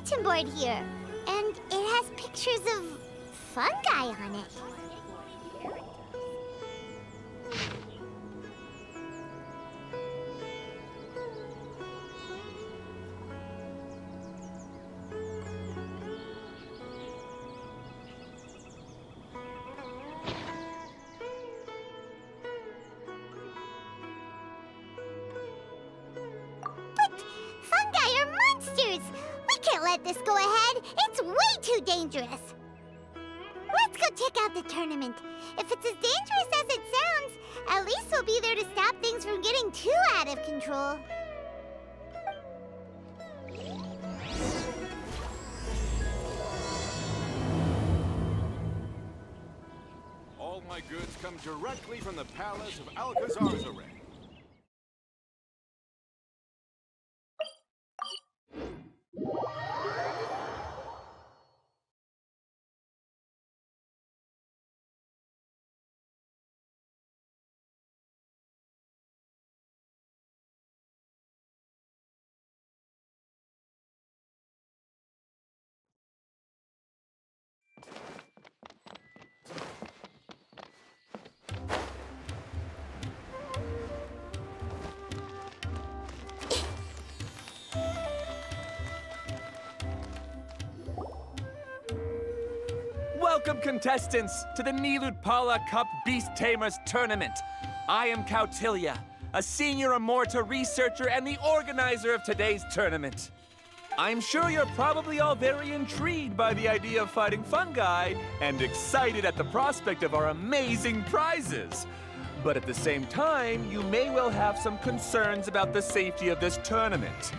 bulletin board here. And it has pictures of fungi on it. Let this go ahead. It's way too dangerous. Let's go check out the tournament. If it's as dangerous as it sounds, at least we'll be there to stop things from getting too out of control. All my goods come directly from the palace of Alcazar's array. Welcome, contestants, to the Nilud Cup Beast Tamers Tournament. I am Cautilia, a senior Amorta researcher and the organizer of today's tournament. I'm sure you're probably all very intrigued by the idea of fighting fungi and excited at the prospect of our amazing prizes. But at the same time, you may well have some concerns about the safety of this tournament.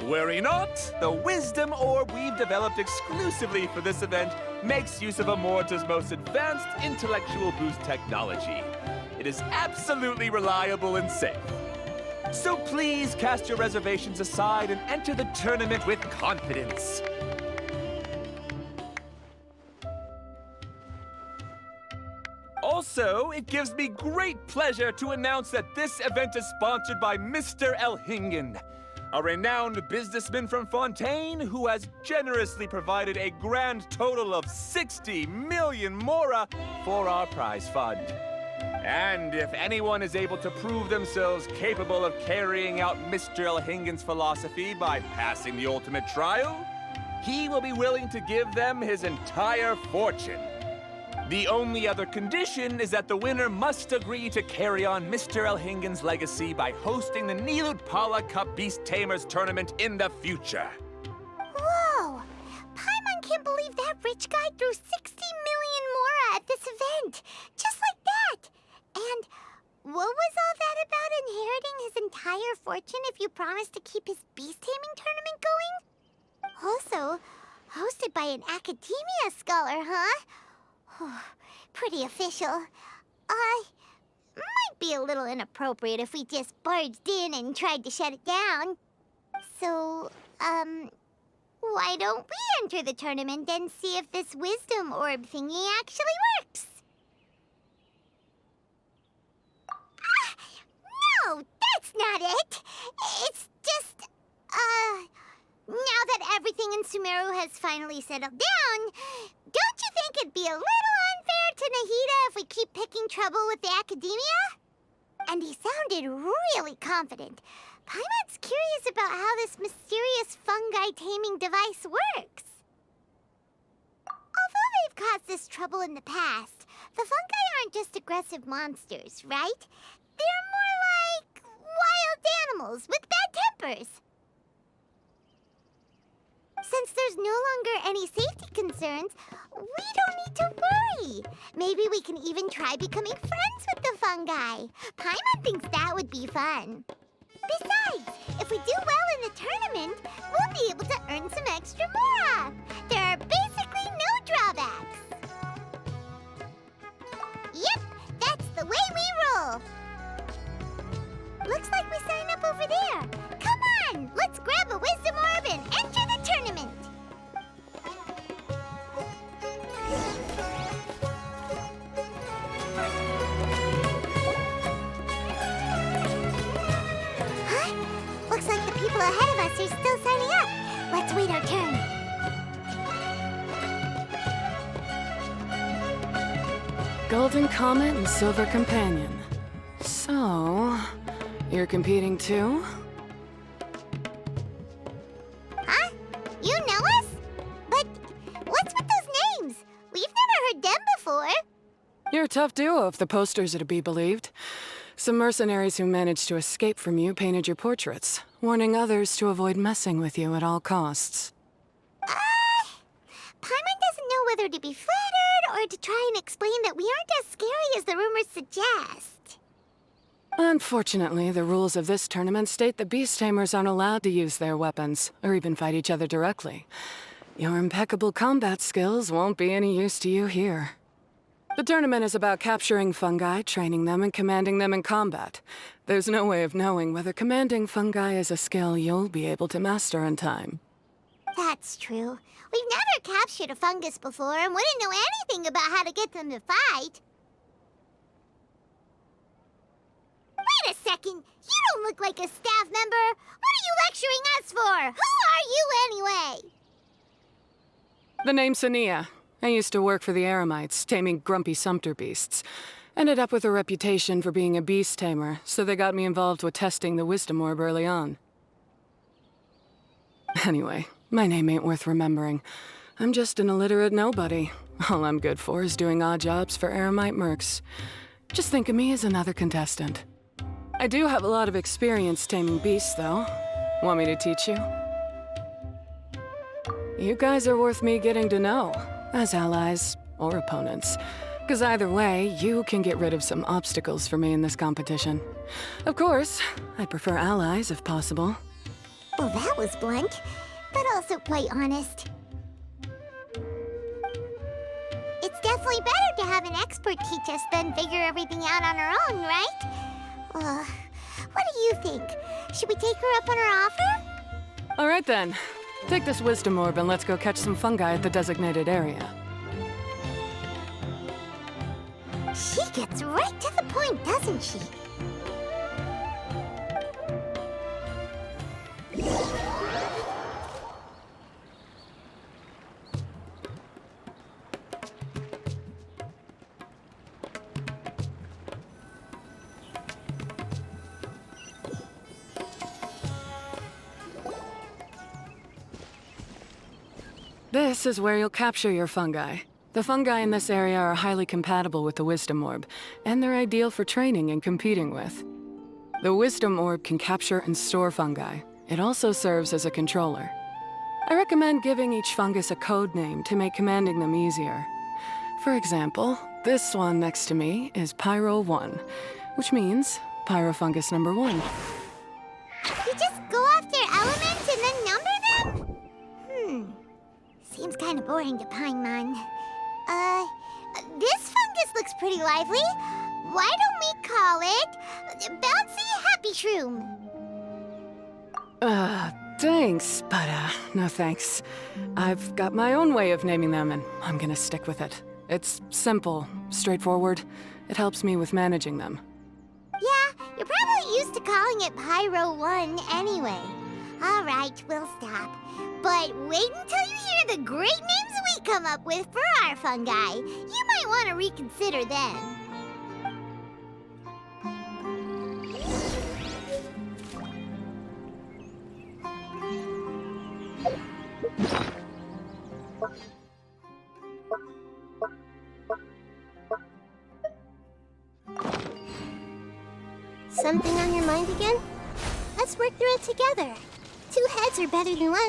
Worry not, the Wisdom Orb we've developed exclusively for this event makes use of Amorta's most advanced intellectual boost technology. It is absolutely reliable and safe. So please cast your reservations aside and enter the tournament with confidence. Also, it gives me great pleasure to announce that this event is sponsored by Mr. Elhingen, a renowned businessman from Fontaine who has generously provided a grand total of 60 million mora for our prize fund. And if anyone is able to prove themselves capable of carrying out Mr. Elhingen's philosophy by passing the ultimate trial, he will be willing to give them his entire fortune. The only other condition is that the winner must agree to carry on Mr. Elhingen's legacy by hosting the Nilud Cup Beast Tamers tournament in the future. Whoa! Paimon can't believe that rich guy threw 60 million mora at this event. Just like that. And what was all that about inheriting his entire fortune if you promised to keep his beast taming tournament going? Also, hosted by an academia scholar, huh? Pretty official. Might be a little inappropriate if we just barged in and tried to shut it down. So, why don't we enter the tournament and see if this wisdom orb thingy actually works? No, that's not it. It's just, now that everything in Sumeru has finally settled down, don't you think it'd be a little unfair to Nahida if we keep picking trouble with the academia? And he sounded really confident. Paimon's curious about how this mysterious fungi taming device works. Although they've caused us trouble in the past, the fungi aren't just aggressive monsters, right? They're more like wild animals with bad tempers. Since there's no longer any safety concerns, we don't need to worry. Maybe we can even try becoming friends with the fungi. Paimon thinks that would be fun. Besides, if we do well in the tournament, we'll be able to earn some extra mora. There are basically no drawbacks. Yep, that's the way we roll. Looks like we sign up over there. Come on, let's grab a wisdom orb and enter the tournament. Huh? Looks like the people ahead of us are still signing up. Let's wait our turn. Golden Comet and Silver Companion. So, you're competing too? Huh? You know us? But what's with those names? We've never heard them before. You're a tough duo if the posters are to be believed. Some mercenaries who managed to escape from you painted your portraits, warning others to avoid messing with you at all costs. Paimon doesn't know whether to be flattered or to try and explain that we aren't as scary as the rumors suggest. Unfortunately, the rules of this tournament state that beast tamers aren't allowed to use their weapons, or even fight each other directly. Your impeccable combat skills won't be any use to you here. The tournament is about capturing fungi, training them, and commanding them in combat. There's no way of knowing whether commanding fungi is a skill you'll be able to master in time. That's true. We've never captured a fungus before and wouldn't know anything about how to get them to fight. Wait a second! You don't look like a staff member! What are you lecturing us for? Who are you anyway? The name's Sania. I used to work for the Eremites, taming grumpy sumpter beasts. Ended up with a reputation for being a beast tamer, so they got me involved with testing the wisdom orb early on. Anyway, my name ain't worth remembering. I'm just an illiterate nobody. All I'm good for is doing odd jobs for Eremite mercs. Just think of me as another contestant. I do have a lot of experience taming beasts, though. Want me to teach you? You guys are worth me getting to know, as allies or opponents. Because either way, you can get rid of some obstacles for me in this competition. Of course, I prefer allies if possible. Well, that was blunt, but also quite honest. It's definitely better to have an expert teach us than figure everything out on our own, right? What do you think? Should we take her up on her offer? All right then. Take this wisdom orb and let's go catch some fungi at the designated area. She gets right to the point, doesn't she? This is where you'll capture your fungi. The fungi in this area are highly compatible with the Wisdom Orb, and they're ideal for training and competing with. The Wisdom Orb can capture and store fungi. It also serves as a controller. I recommend giving each fungus a code name to make commanding them easier. For example, this one next to me is Pyro 1, which means Pyrofungus number 1. You just go off their elements and then number them? Seems kind of boring to Paimon. This fungus looks pretty lively. Why don't we call it Bouncy Happy Shroom? Thanks, but no thanks. I've got my own way of naming them, and I'm gonna stick with it. It's simple, straightforward. It helps me with managing them. Yeah, you're probably used to calling it Pyro 1 anyway. All right, we'll stop. But wait until you hear the great names we come up with for our fungi. You might want to reconsider then. Something on your mind again? Let's work through it together. 2 heads are better than 1.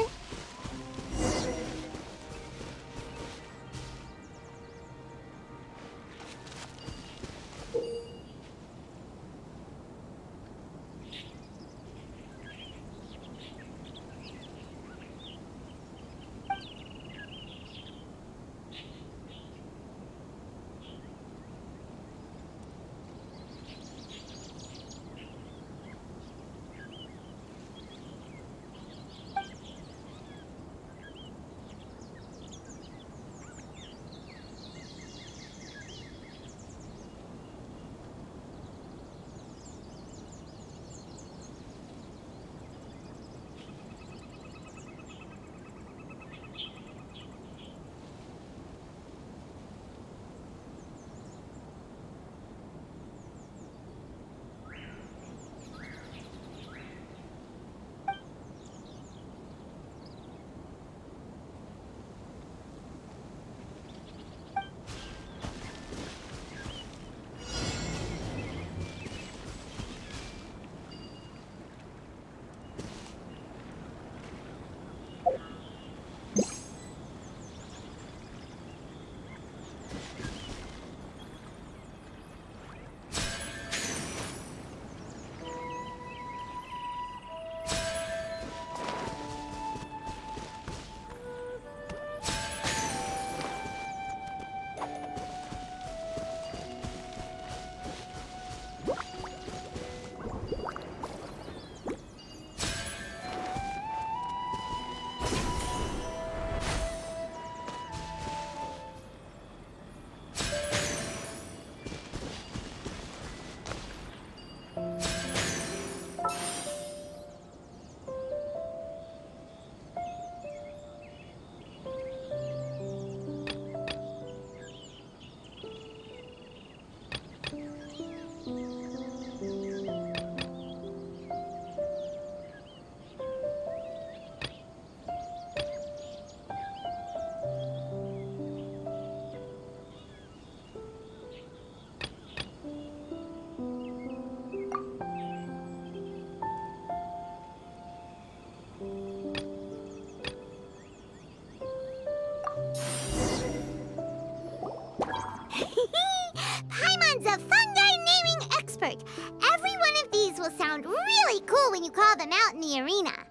Paimon's a fungi naming expert. Every one of these will sound really cool when you call them out in the arena.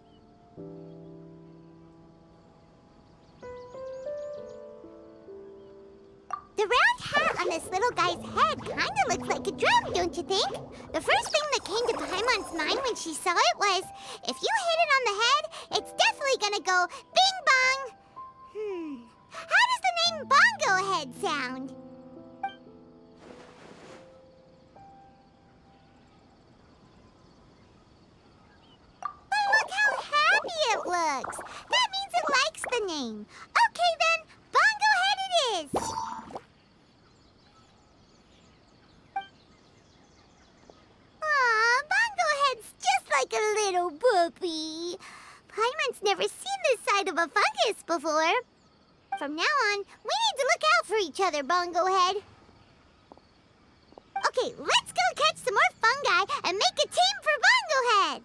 The round hat on this little guy's head kinda looks like a drum, don't you think? The first thing that came to Paimon's mind when she saw it was, if you hit it on the head, it's definitely gonna go bing bong. How does the name Bongo Head sound? But look how happy it looks. That means it likes the name. Okay then, Bongo Head it is. Aw, Bongo Head's just like a little puppy. Paimon's never seen this side of a fungus before. From now on, we need to look out for each other, Bongo Head. Okay, let's go catch some more fungi and make a team for Bongo Head.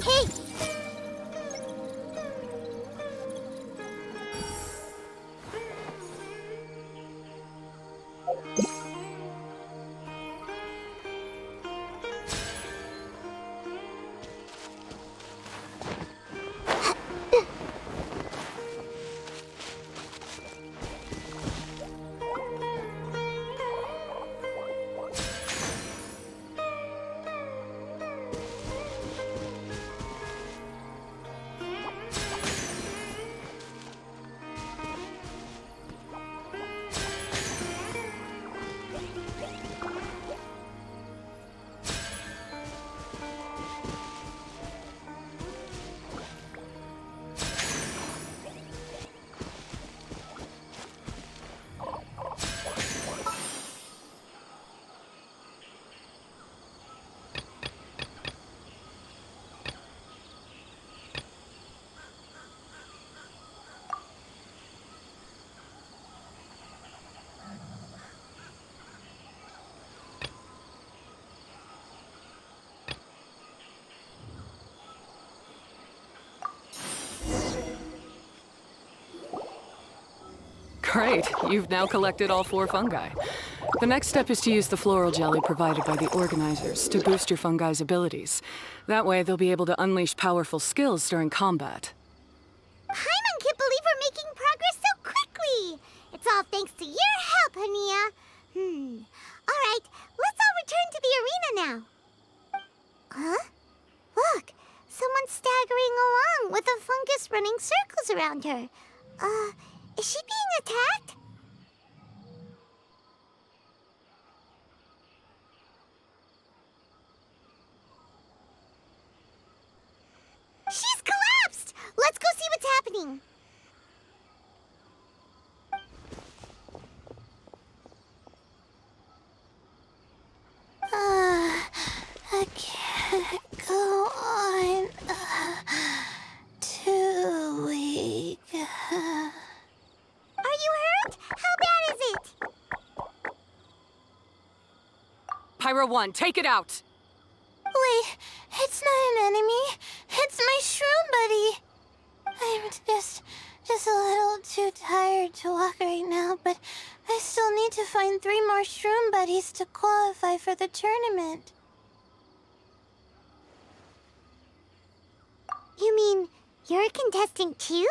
Hey! Great, you've now collected all 4 fungi. The next step is to use the floral jelly provided by the organizers to boost your fungi's abilities. That way, they'll be able to unleash powerful skills during combat. Paimon can't believe we're making progress so quickly. It's all thanks to your help, Hania. All right, let's all return to the arena now. Huh? Look, someone's staggering along with a fungus running circles around her. Is she being attacked? She's collapsed! Let's go see what's happening. I can't go on. Too weak. Are you hurt? How bad is it? Pyro 1, take it out! Wait, it's not an enemy. It's my shroom buddy. I'm just a little too tired to walk right now, but I still need to find 3 more shroom buddies to qualify for the tournament. You mean you're a contestant too?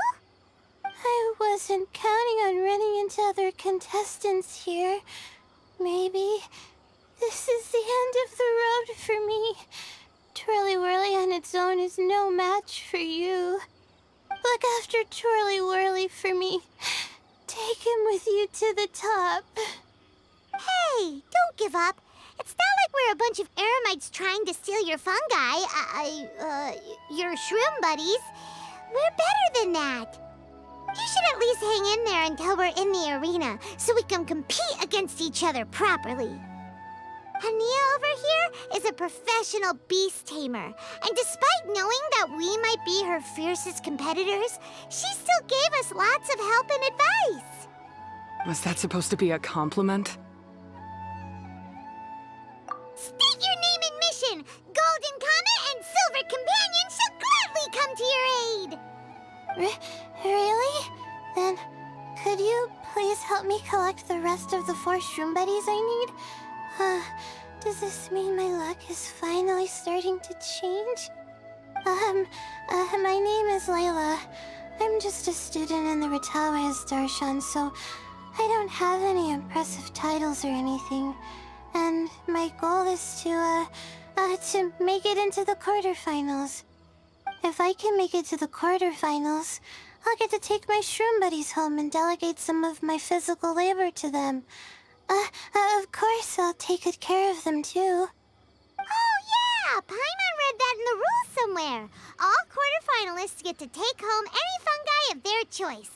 I wasn't counting on running into other contestants here. Maybe this is the end of the road for me. Twirly Whirly on its own is no match for you. Look after Twirly Whirly for me. Take him with you to the top. Hey, don't give up. It's not like we're a bunch of eremites trying to steal your fungi. Your shroom buddies. We're better than that. You should at least hang in there until we're in the arena, so we can compete against each other properly. Hania over here is a professional beast tamer, and despite knowing that we might be her fiercest competitors, she still gave us lots of help and advice. Was that supposed to be a compliment? State your name and mission. Golden Comet and Silver Companion shall gladly come to your aid. Really? Then, could you please help me collect the rest of the 4 shroom buddies I need? Does this mean my luck is finally starting to change? My name is Layla. I'm just a student in the Ratawa's Darshan, so I don't have any impressive titles or anything. And my goal is to make it into the quarterfinals. If I can make it to the quarterfinals, I'll get to take my shroom buddies home and delegate some of my physical labor to them. Of course, I'll take good care of them, too. Oh, yeah! Paimon read that in the rules somewhere. All quarterfinalists get to take home any fungi of their choice.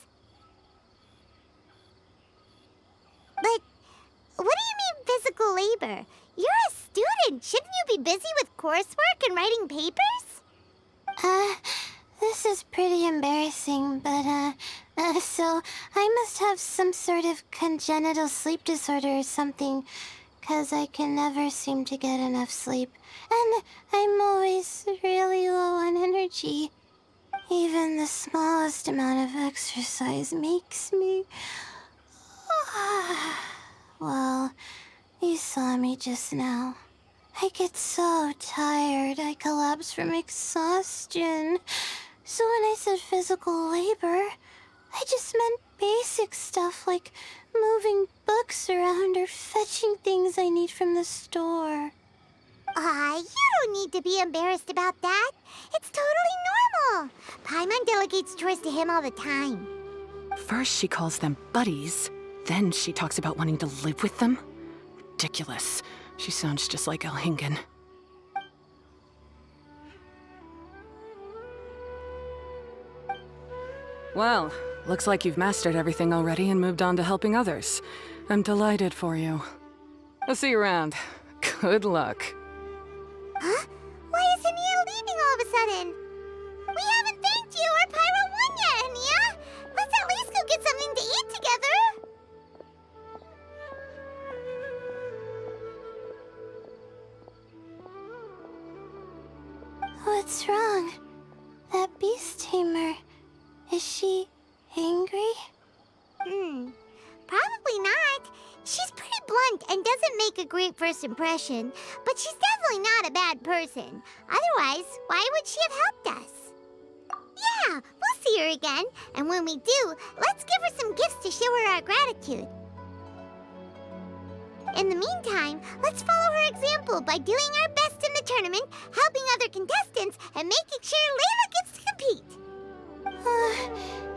But what do you mean physical labor? You're a student. Shouldn't you be busy with coursework and writing papers? This is pretty embarrassing, but, so I must have some sort of congenital sleep disorder or something, 'cause I can never seem to get enough sleep, and I'm always really low on energy. Even the smallest amount of exercise makes me... Well, you saw me just now. I get so tired, I collapse from exhaustion. So when I said physical labor, I just meant basic stuff like moving books around or fetching things I need from the store. You don't need to be embarrassed about that. It's totally normal. Paimon delegates chores to him all the time. First she calls them buddies, then she talks about wanting to live with them? Ridiculous. She sounds just like Elhingen. Well, looks like you've mastered everything already and moved on to helping others. I'm delighted for you. I'll see you around. Good luck. Huh? Why is Hania leaving all of a sudden? We haven't thanked you or Pyro won yet, Hania! Let's at least go get something to eat together! What's wrong? That beast tamer... Is she angry? Probably not. She's pretty blunt and doesn't make a great first impression, but she's definitely not a bad person. Otherwise, why would she have helped us? Yeah, we'll see her again, and when we do, let's give her some gifts to show her our gratitude. In the meantime, let's follow her example by doing our best in the tournament, helping other contestants, and making sure Layla gets to compete.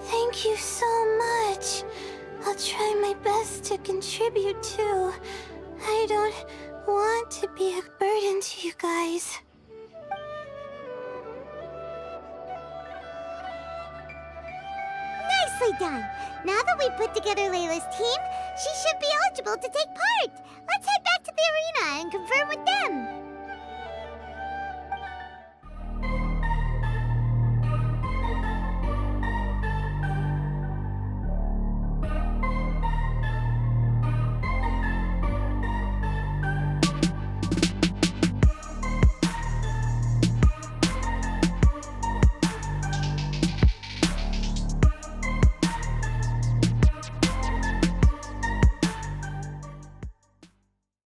Thank you so much. I'll try my best to contribute too. I don't want to be a burden to you guys. Nicely done. Now that we've put together Layla's team, she should be eligible to take part. Let's head back to the arena and confirm with them.